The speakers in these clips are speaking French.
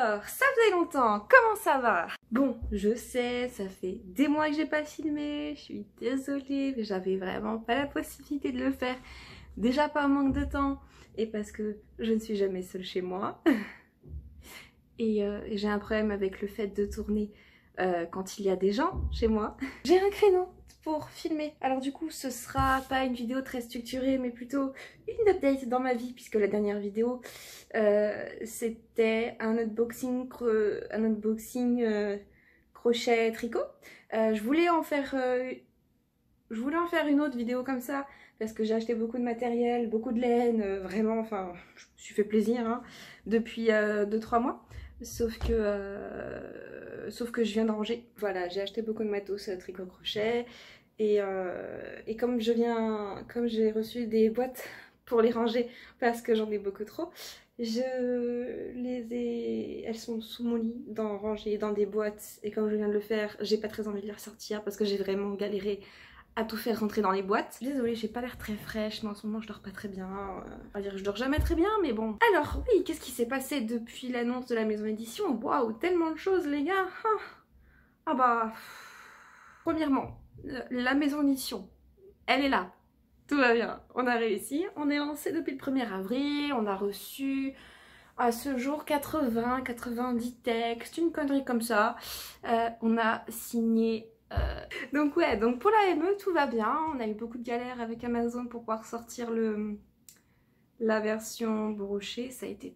Alors, ça faisait longtemps, comment ça va? Bon, je sais, ça fait des mois que j'ai pas filmé, je suis désolée, mais j'avais vraiment pas la possibilité de le faire. Déjà par manque de temps, et parce que je ne suis jamais seule chez moi. Et j'ai un problème avec le fait de tourner quand il y a des gens chez moi. J'ai un créneau pour filmer. Alors du coup, ce sera pas une vidéo très structurée, mais plutôt une update dans ma vie, puisque la dernière vidéo, c'était un unboxing crochet tricot. Je voulais en faire une autre vidéo comme ça, parce que j'ai acheté beaucoup de matériel, beaucoup de laine, vraiment, enfin, je me suis fait plaisir hein, depuis 2-3 mois. Sauf que je viens de ranger. Voilà, j'ai acheté beaucoup de matos tricot crochet et comme j'ai reçu des boîtes pour les ranger parce que j'en ai beaucoup trop, elles sont sous mon lit, rangées dans des boîtes, et comme je viens de le faire, j'ai pas très envie de les ressortir parce que j'ai vraiment galéré à tout faire rentrer dans les boîtes. Désolée, j'ai pas l'air très fraîche, mais en ce moment je dors pas très bien. On va dire que je dors jamais très bien, mais bon. Alors oui, qu'est-ce qui s'est passé depuis l'annonce de la maison d'édition? Waouh, tellement de choses les gars. Ah bah... Premièrement, la maison d'édition, elle est là. Tout va bien, on a réussi. On est lancé depuis le 1er avril, on a reçu à ce jour 90 textes, une connerie comme ça. On a signé... Donc ouais, donc pour la ME tout va bien, on a eu beaucoup de galères avec Amazon pour pouvoir sortir la version brochée, ça a été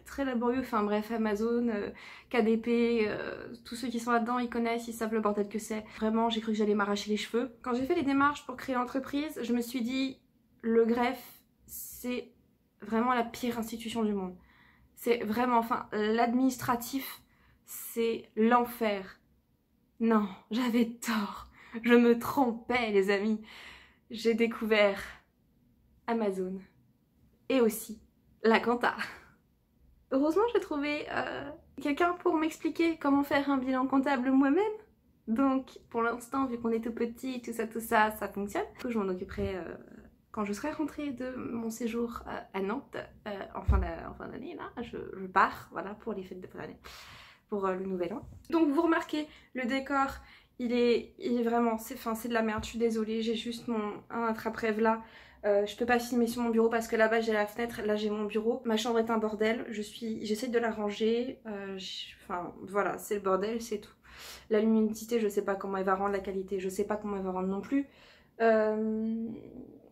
très laborieux, enfin bref, Amazon, KDP, tous ceux qui sont là-dedans ils connaissent, ils savent le bordel que c'est. Vraiment j'ai cru que j'allais m'arracher les cheveux. Quand j'ai fait les démarches pour créer l'entreprise, je me suis dit le greffe c'est vraiment la pire institution du monde. C'est vraiment, enfin l'administratif c'est l'enfer. Non, j'avais tort. Je me trompais, les amis. J'ai découvert Amazon. Et aussi la compta. Heureusement, j'ai trouvé quelqu'un pour m'expliquer comment faire un bilan comptable moi-même. Donc, pour l'instant, vu qu'on est tout petit, tout ça, ça fonctionne. Du coup, je m'en occuperai quand je serai rentrée de mon séjour à Nantes. En fin d'année, là, je pars, voilà, pour les fêtes de fin d'année. Pour le nouvel an. Donc vous remarquez, le décor, il est vraiment, c'est de la merde, je suis désolée, j'ai juste un attrape-rêve là. Je peux pas filmer sur mon bureau parce que là-bas j'ai la fenêtre, là j'ai mon bureau. Ma chambre est un bordel, j'essaie de la ranger, enfin voilà, c'est le bordel, c'est tout. La luminosité, je sais pas comment elle va rendre, la qualité, je sais pas comment elle va rendre non plus.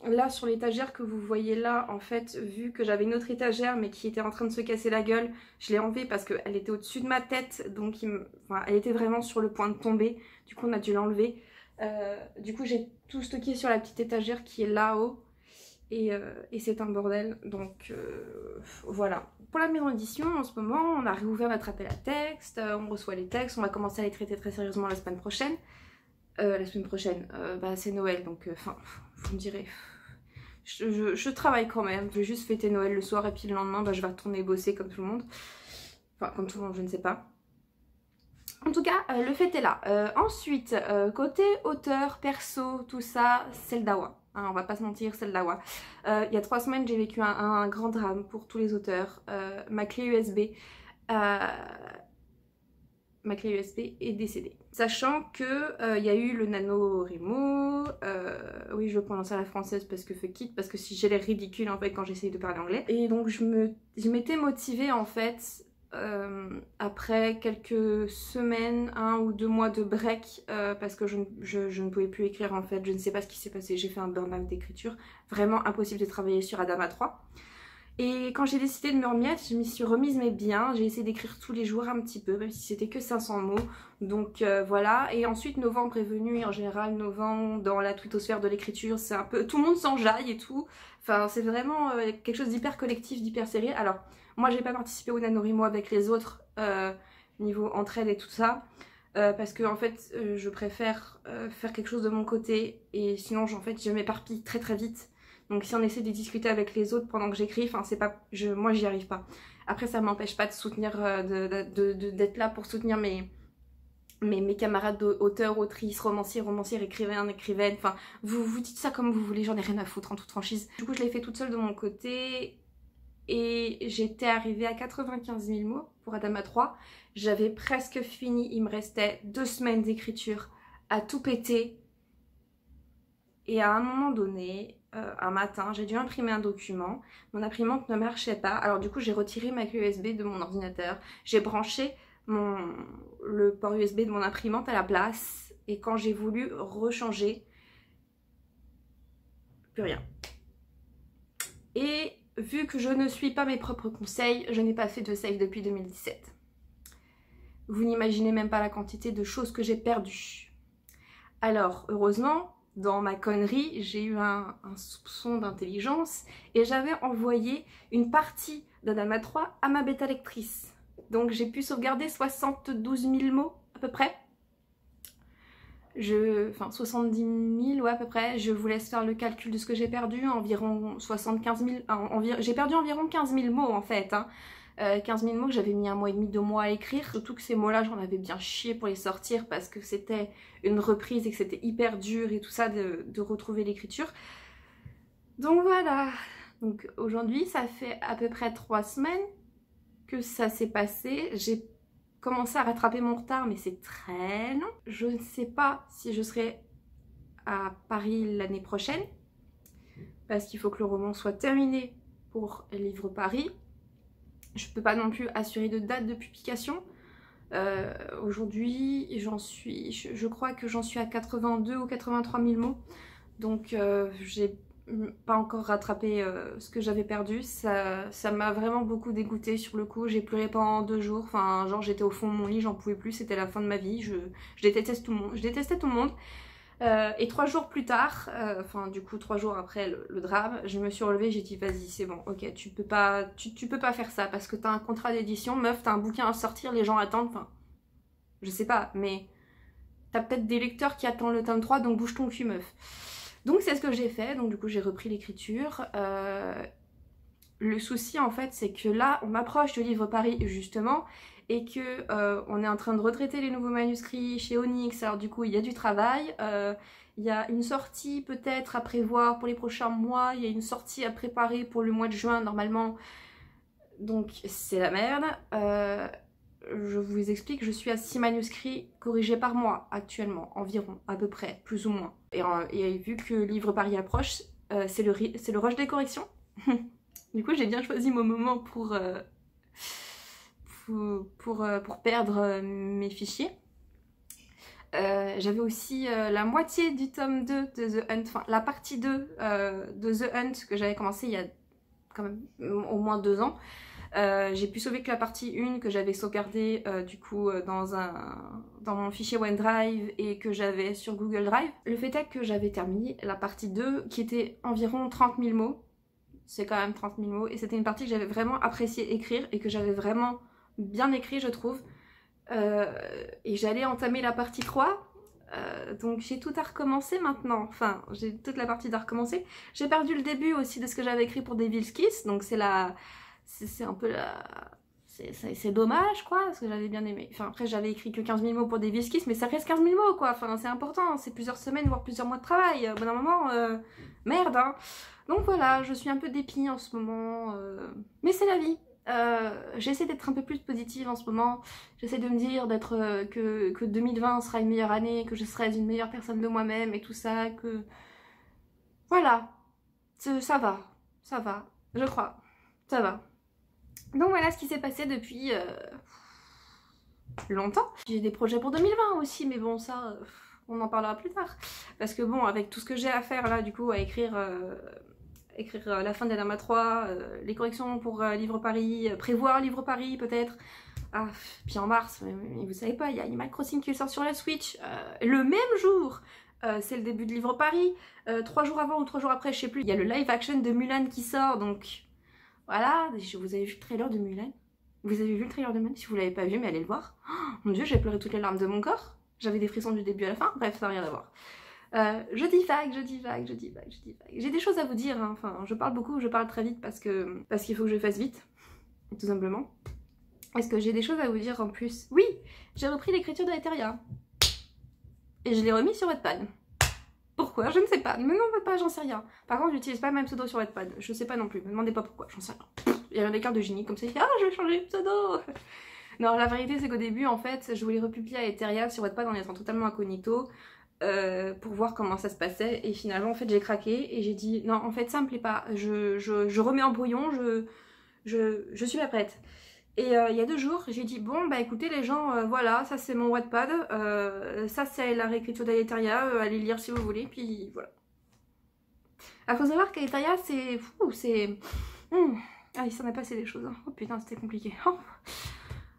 Là sur l'étagère que vous voyez là, en fait, vu que j'avais une autre étagère mais qui était en train de se casser la gueule, je l'ai enlevée parce qu'elle était au-dessus de ma tête, donc elle était vraiment sur le point de tomber, du coup on a dû l'enlever. Du coup j'ai tout stocké sur la petite étagère qui est là-haut et c'est un bordel, donc voilà. Pour la maison d'édition, en ce moment, on a réouvert notre appel à texte, on reçoit les textes, on va commencer à les traiter très sérieusement la semaine prochaine. Bah, c'est Noël, donc vous me direz... Je travaille quand même, je vais juste fêter Noël le soir et puis le lendemain bah, je vais retourner bosser comme tout le monde. Enfin comme tout le monde, je ne sais pas. En tout cas, le fait est là. Ensuite, côté auteur, perso, tout ça, c'est le dawa. Hein, on va pas se mentir, c'est le dawa. Il y a 3 semaines, j'ai vécu un grand drame pour tous les auteurs. Ma clé USB est décédée. Sachant que y a eu le NaNoWriMo, oui je le prononce à la française parce que fuck it, parce que si j'ai l'air ridicule en fait quand j'essaye de parler anglais. Et donc je m'étais motivée en fait après quelques semaines, 1 ou 2 mois de break parce que je ne pouvais plus écrire en fait, je ne sais pas ce qui s'est passé, j'ai fait un burn-out d'écriture, vraiment impossible de travailler sur Adama 3. Et quand j'ai décidé de me remettre, je m'y suis remise mais bien, j'ai essayé d'écrire tous les jours un petit peu, même si c'était que 500 mots, donc voilà. Et ensuite novembre est venu, et en général novembre dans la twittosphère de l'écriture c'est un peu, tout le monde s'enjaille et tout, enfin c'est vraiment quelque chose d'hyper collectif, d'hyper sérieux. Alors moi j'ai pas participé au NaNoWriMo avec les autres niveau entraide et tout ça, parce que en fait je préfère faire quelque chose de mon côté, et sinon en fait je m'éparpille très vite. Donc si on essaie de discuter avec les autres pendant que j'écris, enfin c'est pas, moi j'y arrive pas. Après ça m'empêche pas de soutenir, d'être là pour soutenir mes camarades d'auteurs, autrices, romancières, écrivaines, enfin vous dites ça comme vous voulez, j'en ai rien à foutre en toute franchise. Du coup je l'ai fait toute seule de mon côté et j'étais arrivée à 95 000 mots pour Adama 3. J'avais presque fini, il me restait 2 semaines d'écriture à tout péter. Et à un moment donné, un matin, j'ai dû imprimer un document. Mon imprimante ne marchait pas. Alors du coup, j'ai retiré ma clé USB de mon ordinateur. J'ai branché le port USB de mon imprimante à la place. Et quand j'ai voulu rechanger, plus rien. Et vu que je ne suis pas mes propres conseils, je n'ai pas fait de save depuis 2017. Vous n'imaginez même pas la quantité de choses que j'ai perdues. Alors, heureusement, dans ma connerie, j'ai eu un soupçon d'intelligence et j'avais envoyé une partie d'Adama 3 à ma bêta lectrice. Donc j'ai pu sauvegarder 72 000 mots à peu près. Enfin 70 000, ouais, à peu près. Je vous laisse faire le calcul de ce que j'ai perdu, environ 75 000, j'ai perdu environ 15 000 mots en fait, hein. 15 000 mots que j'avais mis 1 mois et demi, 2 mois à écrire, surtout que ces mots-là j'en avais bien chié pour les sortir parce que c'était une reprise et que c'était hyper dur et tout ça de retrouver l'écriture. Donc voilà, donc aujourd'hui ça fait à peu près 3 semaines que ça s'est passé. J'ai commencé à rattraper mon retard mais c'est très long. Je ne sais pas si je serai à Paris l'année prochaine parce qu'il faut que le roman soit terminé pour Livre Paris. Je peux pas non plus assurer de date de publication. Aujourd'hui, je crois que j'en suis à 82 ou 83 000 mots. Donc j'ai pas encore rattrapé ce que j'avais perdu. Ça m'a vraiment beaucoup dégoûtée sur le coup. J'ai pleuré pendant 2 jours. Enfin, genre j'étais au fond de mon lit, j'en pouvais plus. C'était la fin de ma vie. Je détestais tout le monde. Je détestais tout le monde. Et 3 jours plus tard, enfin du coup 3 jours après le drame, je me suis relevée, j'ai dit vas-y c'est bon, ok, tu peux pas faire ça parce que t'as un contrat d'édition, meuf, t'as un bouquin à sortir, les gens attendent, enfin je sais pas, mais t'as peut-être des lecteurs qui attendent le tome 3, donc bouge ton cul meuf. Donc c'est ce que j'ai fait, donc du coup j'ai repris l'écriture. Le souci en fait c'est que là on m'approche de Livre Paris justement et que on est en train de retraiter les nouveaux manuscrits chez Onyx, alors du coup il y a du travail, il y a une sortie peut-être à prévoir pour les prochains mois, il y a une sortie à préparer pour le mois de juin normalement, donc c'est la merde. Je vous explique, je suis à 6 manuscrits corrigés par mois actuellement, environ, à peu près, plus ou moins. Et vu que Livre Paris approche, c'est le rush des corrections. Du coup j'ai bien choisi mon moment pour perdre mes fichiers. J'avais aussi la moitié du tome 2 de The Hunt, enfin la partie 2 de The Hunt que j'avais commencé il y a quand même au moins 2 ans. J'ai pu sauver que la partie 1 que j'avais sauvegardée du coup dans mon fichier OneDrive et que j'avais sur Google Drive. Le fait est que j'avais terminé la partie 2 qui était environ 30 000 mots. C'est quand même 30 000 mots et c'était une partie que j'avais vraiment apprécié écrire et que j'avais vraiment bien écrit je trouve. Et j'allais entamer la partie 3. Donc j'ai tout à recommencer maintenant, enfin j'ai toute la partie à recommencer. J'ai perdu le début aussi de ce que j'avais écrit pour Devil's Kiss, donc c'est un peu la... C'est dommage quoi, parce que j'avais bien aimé. Enfin après j'avais écrit que 15 000 mots pour Devil's Kiss, mais ça reste 15 000 mots quoi, enfin c'est important, c'est plusieurs semaines voire plusieurs mois de travail. Au bout d'un moment, merde hein. Donc voilà, je suis un peu dépie en ce moment, mais c'est la vie. J'essaie d'être un peu plus positive en ce moment, j'essaie de me dire que 2020 sera une meilleure année, que je serai une meilleure personne de moi-même et tout ça, que voilà, ça va, je crois, ça va. Donc voilà ce qui s'est passé depuis longtemps. J'ai des projets pour 2020 aussi, mais bon ça, on en parlera plus tard, parce que bon, avec tout ce que j'ai à faire là du coup, à écrire la fin d'Adama 3, les corrections pour Livre Paris, prévoir Livre Paris peut-être. Ah, puis en mars, mais vous savez pas, il y a Animal Crossing qui sort sur la Switch le même jour. C'est le début de Livre Paris. 3 jours avant ou 3 jours après, je sais plus, il y a le live action de Mulan qui sort, donc voilà. Vous avez vu le trailer de Mulan? Vous avez vu le trailer de Mulan? Si vous l'avez pas vu, mais allez le voir. Oh, mon dieu, j'ai pleuré toutes les larmes de mon corps. J'avais des frissons du début à la fin, bref, ça n'a rien à voir. Je divague. J'ai des choses à vous dire, hein. Enfin, je parle beaucoup, je parle très vite parce qu'il faut que je fasse vite, tout simplement. Est-ce que j'ai des choses à vous dire en plus? Oui, j'ai repris l'écriture de Eteria. Et je l'ai remis sur Wattpad. Pourquoi? Je ne sais pas. Mais non, pas, j'en sais rien. Par contre, j'utilise pas le même pseudo sur Wattpad. Je sais pas non plus. Me demandez pas pourquoi, j'en sais rien. Il y a des cartes de génie comme ça, il fait ah, je vais changer de pseudo. Non, la vérité, c'est qu'au début, en fait, je voulais republier à Etheria sur Wattpad en étant totalement incognito pour voir comment ça se passait. Et finalement, en fait, j'ai craqué et j'ai dit non, en fait, ça me plaît pas. Je remets en brouillon, je suis pas prête. Et il y a 2 jours, j'ai dit bon bah écoutez les gens, voilà, ça c'est mon Wattpad, ça c'est la réécriture d'Alétaria, allez lire si vous voulez, puis voilà. Alors faut savoir qu'Alétaria c'est fou, c'est... Ah il s'en a passé des choses, hein. Oh putain c'était compliqué. Oh.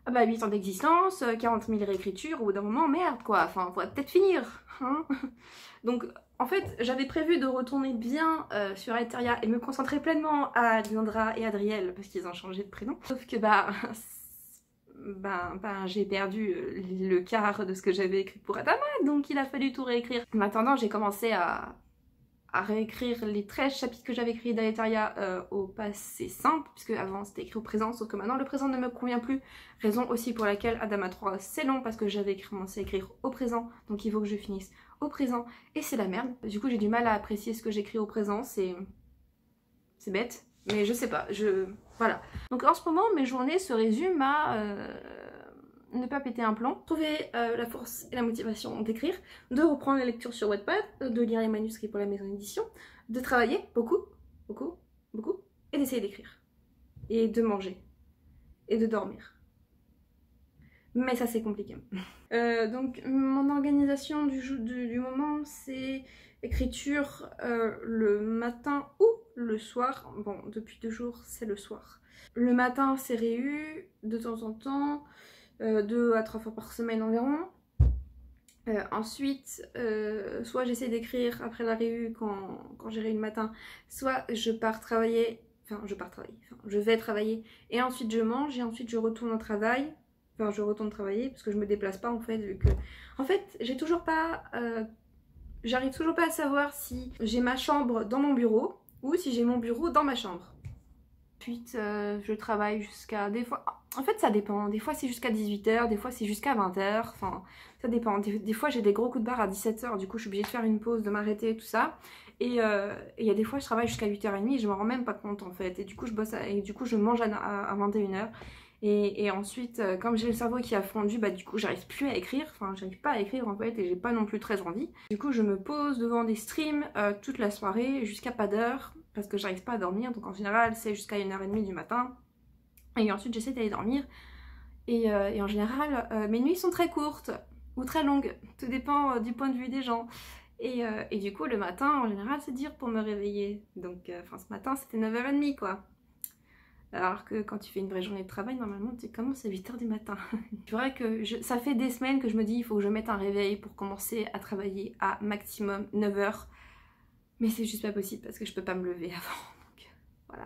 Ah bah 8 ans d'existence, 40 000 réécritures, au bout d'un moment merde quoi, enfin faudrait peut-être finir, hein. Donc en fait j'avais prévu de retourner bien sur Alétaria et me concentrer pleinement à Alexandra et Adriel parce qu'ils ont changé de prénom. Sauf que j'ai perdu le quart de ce que j'avais écrit pour Adama, donc il a fallu tout réécrire. En attendant j'ai commencé à réécrire les 13 chapitres que j'avais écrits d'Alétaria au passé simple, puisque avant c'était écrit au présent, sauf que maintenant le présent ne me convient plus. Raison aussi pour laquelle Adama 3 c'est long, parce que j'avais commencé à écrire au présent, donc il faut que je finisse au présent, et c'est la merde. Du coup j'ai du mal à apprécier ce que j'écris au présent, c'est bête, mais je sais pas, voilà. Donc en ce moment mes journées se résument à ne pas péter un plomb, trouver la force et la motivation d'écrire, de reprendre les lectures sur Wattpad, de lire les manuscrits pour la maison d'édition, de travailler beaucoup, et d'essayer d'écrire. Et de manger. Et de dormir. Mais ça c'est compliqué. Donc mon organisation du moment c'est écriture le matin ou le soir. Bon depuis 2 jours c'est le soir. Le matin c'est réu de temps en temps. 2 à 3 fois par semaine environ. Ensuite, soit j'essaie d'écrire après la réu quand j'ai réu le matin, soit je pars travailler, je vais travailler et ensuite je mange et ensuite je retourne au travail. Enfin, je retourne travailler parce que je me déplace pas en fait, vu que... En fait, j'arrive toujours pas à savoir si j'ai ma chambre dans mon bureau ou si j'ai mon bureau dans ma chambre. Ensuite, je travaille jusqu'à... Des fois... En fait, ça dépend. Des fois, c'est jusqu'à 18 h, des fois, c'est jusqu'à 20 h. Enfin, ça dépend. Des fois, j'ai des gros coups de barre à 17 h. Du coup, je suis obligée de faire une pause, de m'arrêter, tout ça. Et il y a des fois, je travaille jusqu'à 8 h 30 et je m'en rends même pas compte, en fait. Et du coup, je bosse et du coup, je mange à 21 h. Et ensuite, comme j'ai le cerveau qui a fondu, bah du coup, j'arrive plus à écrire. Enfin, j'arrive pas à écrire, en fait, et j'ai pas non plus très envie. Du coup, je me pose devant des streams toute la soirée, jusqu'à pas d'heure, parce que j'arrive pas à dormir. Donc, en général, c'est jusqu'à 1 h 30 du matin. Et ensuite j'essaie d'aller dormir et en général mes nuits sont très courtes ou très longues, tout dépend du point de vue des gens et du coup le matin en général c'est dur pour me réveiller, donc ce matin c'était 9 h 30 quoi, alors que quand tu fais une vraie journée de travail normalement tu commences à 8 h du matin. C'est vrai que ça fait des semaines que je me dis il faut que je mette un réveil pour commencer à travailler à maximum 9 h, mais c'est juste pas possible parce que je peux pas me lever avant, donc voilà.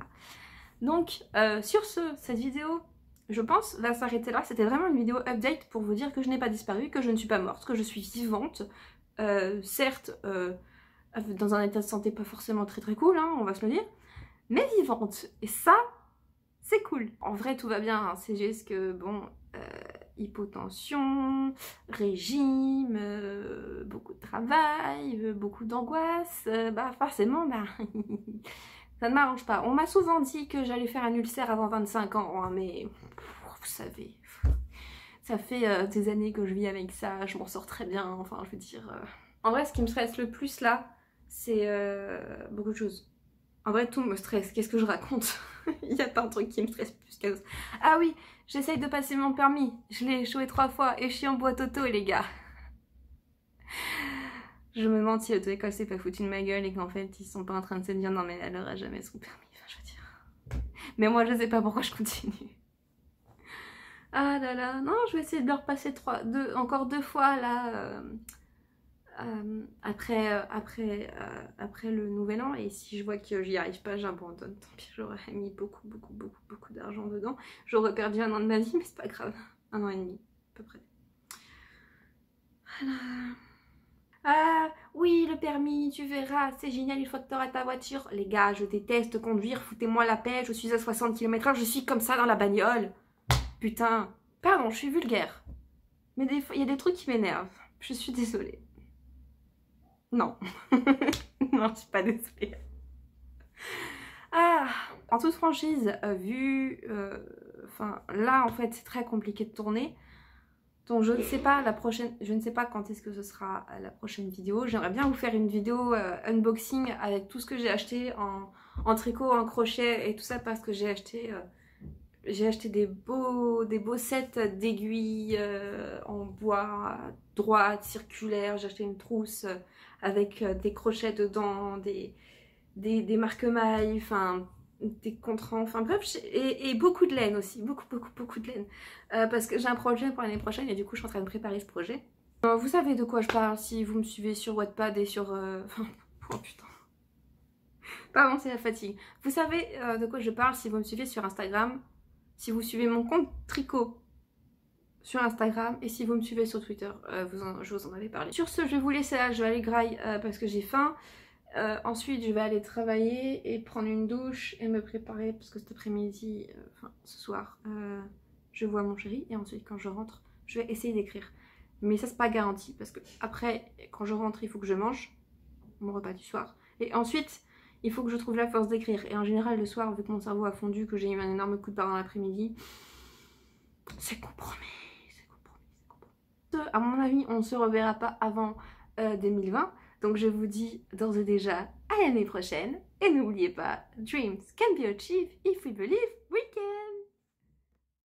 Donc sur cette vidéo, je pense, va s'arrêter là. C'était vraiment une vidéo update pour vous dire que je n'ai pas disparu, que je ne suis pas morte, que je suis vivante. Certes, dans un état de santé pas forcément très cool, hein, on va se le dire, mais vivante. Et ça, c'est cool. En vrai, tout va bien, hein. C'est juste que, bon, hypotension, régime, beaucoup de travail, beaucoup d'angoisse, forcément, ça ne m'arrange pas. On m'a souvent dit que j'allais faire un ulcère avant 25 ans, hein, mais vous savez, ça fait des années que je vis avec ça, je m'en sors très bien, enfin je veux dire... En vrai, ce qui me stresse le plus là, c'est beaucoup de choses. En vrai, tout me stresse, qu'est-ce que je raconte? Il y a pas un truc qui me stresse plus qu'un autre. Ah oui, j'essaye de passer mon permis, je l'ai échoué 3 fois et je suis en boîte auto les gars. Je me demande si l'auto-école s'est pas foutu de ma gueule et qu'en fait ils sont pas en train de se dire non mais elle aura jamais son permis, enfin je veux dire. Mais moi je sais pas pourquoi je continue. Ah là là, non je vais essayer de le repasser encore 2 fois là après le nouvel an, et si je vois que j'y arrive pas j'abandonne, tant pis, j'aurais mis beaucoup d'argent dedans, j'aurais perdu 1 an de ma vie mais c'est pas grave, 1 an et demi à peu près. Voilà. Ah oui le permis, tu verras, c'est génial une fois que t'auras ta voiture. Les gars, je déteste conduire, foutez-moi la paix, je suis à 60 km/h, je suis comme ça dans la bagnole. Putain, pardon, je suis vulgaire. Mais des fois, il y a des trucs qui m'énervent, je suis désolée. Non. Non, je suis pas désolée. Ah, en toute franchise, enfin là en fait c'est très compliqué de tourner. Donc je ne sais pas je ne sais pas quand est-ce que ce sera la prochaine vidéo. J'aimerais bien vous faire une vidéo unboxing avec tout ce que j'ai acheté en tricot, en crochet et tout ça parce que j'ai acheté des beaux sets d'aiguilles en bois droite, circulaire. J'ai acheté une trousse avec des crochets dedans, des marque-mailles, enfin des contrans, enfin bref, et beaucoup de laine aussi, beaucoup de laine. Parce que j'ai un projet pour l'année prochaine et du coup je suis en train de préparer ce projet. Vous savez de quoi je parle si vous me suivez sur Wattpad et sur... Oh putain. Pardon, c'est la fatigue. Vous savez de quoi je parle si vous me suivez sur Instagram, si vous suivez mon compte tricot sur Instagram et si vous me suivez sur Twitter, je vous en avais parlé. Sur ce, je vais vous laisser là, je vais aller graille parce que j'ai faim. Ensuite, je vais aller travailler et prendre une douche et me préparer parce que cet après-midi, enfin ce soir, je vois mon chéri et ensuite quand je rentre, je vais essayer d'écrire. Mais ça c'est pas garanti parce que après, quand je rentre, il faut que je mange mon repas du soir et ensuite il faut que je trouve la force d'écrire. Et en général, le soir, vu que mon cerveau a fondu, que j'ai eu un énorme coup de barre dans l'après-midi, c'est compromis. À mon avis, on ne se reverra pas avant 2020. Donc je vous dis d'ores et déjà à l'année prochaine. Et n'oubliez pas, dreams can be achieved if we believe we